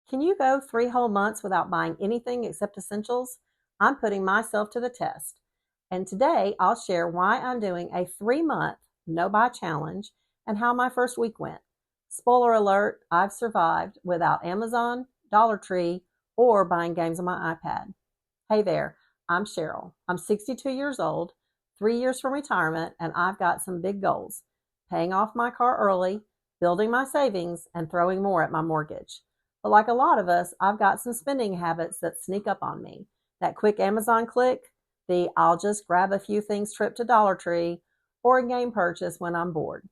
Can you go 3 whole months without buying anything except essentials? I'm putting myself to the test. And today I'll share why I'm doing a 3 month no buy challenge and how my first week went. Spoiler alert, I've survived without Amazon, Dollar Tree, or buying games on my iPad. Hey there, I'm Cheryl. I'm 62 years old, 3 years from retirement, and I've got some big goals: paying off my car early, building my savings, and throwing more at my mortgage. But like a lot of us, I've got some spending habits that sneak up on me. That quick Amazon click, the I'll just grab a few things trip to Dollar Tree, or a game purchase when I'm bored.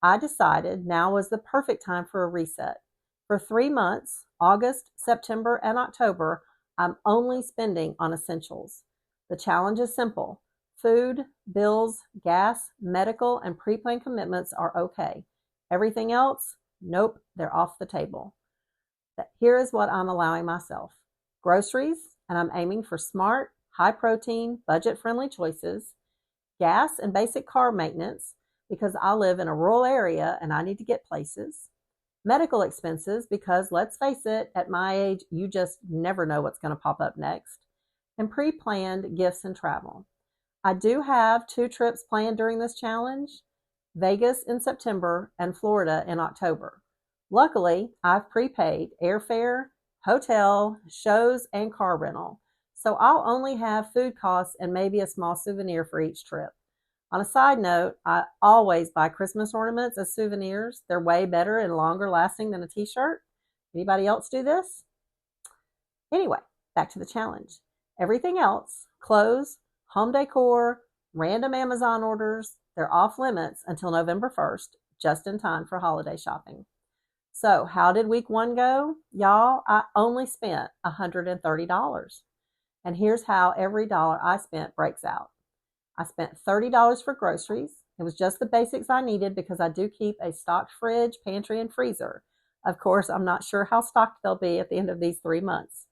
I decided now was the perfect time for a reset. For 3 months, August, September, and October, I'm only spending on essentials. The challenge is simple: food, bills, gas, medical, and pre planned commitments are okay. Everything else, nope, they're off the table. Here is what I'm allowing myself: groceries, and I'm aiming for smart, high protein, budget friendly choices; gas and basic car maintenance, because I live in a rural area and I need to get places; medical expenses, because let's face it, at my age, you just never know what's going to pop up next; and pre planned gifts and travel. I do have 2 trips planned during this challenge: Vegas in September and Florida in October. Luckily, I've prepaid airfare, hotel, shows, and car rental, so I'll only have food costs and maybe a small souvenir for each trip. On a side note, I always buy Christmas ornaments as souvenirs. They're way better and longer lasting than a t-shirt. Anybody else do this? Anyway, back to the challenge. Everything else, clothes, home decor, random Amazon orders, they're off limits until November 1st, just in time for holiday shopping. So, how did week one go? Y'all, I only spent $130. And here's how every dollar I spent breaks out. I spent $30 for groceries. It was just the basics I needed because I do keep a stocked fridge, pantry, and freezer. Of course, I'm not sure how stocked they'll be at the end of these 3 months.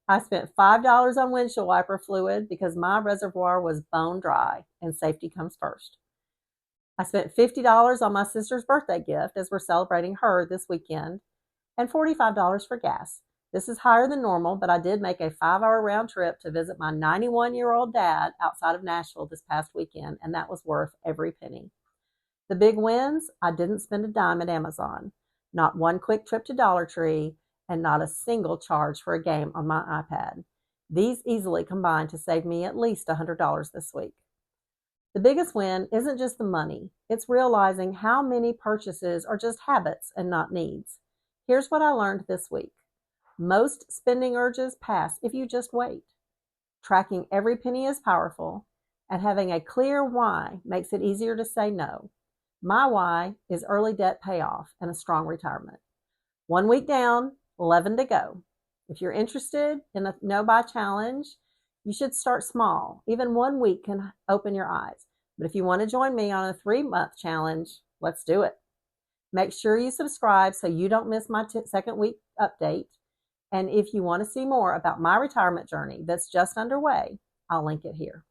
I spent $5 on windshield wiper fluid because my reservoir was bone dry and safety comes first. I spent $50 on my sister's birthday gift as we're celebrating her this weekend, and $45 for gas. This is higher than normal, but I did make a 5 hour round trip to visit my 91-year-old dad outside of Nashville this past weekend, and that was worth every penny. The big wins: I didn't spend a dime at Amazon, not one quick trip to Dollar Tree, and not a single charge for a game on my iPad. These easily combined to save me at least $100 this week. The biggest win isn't just the money, it's realizing how many purchases are just habits and not needs. Here's what I learned this week: most spending urges pass if you just wait. Tracking every penny is powerful, and having a clear why makes it easier to say no. My why is early debt payoff and a strong retirement. 1 week down, 11 to go. If you're interested in a no buy challenge, you should start small. Even 1 week can open your eyes. But if you want to join me on a 3 month challenge, let's do it. Make sure you subscribe so you don't miss my second week update. And if you want to see more about my retirement journey that's just underway, I'll link it here.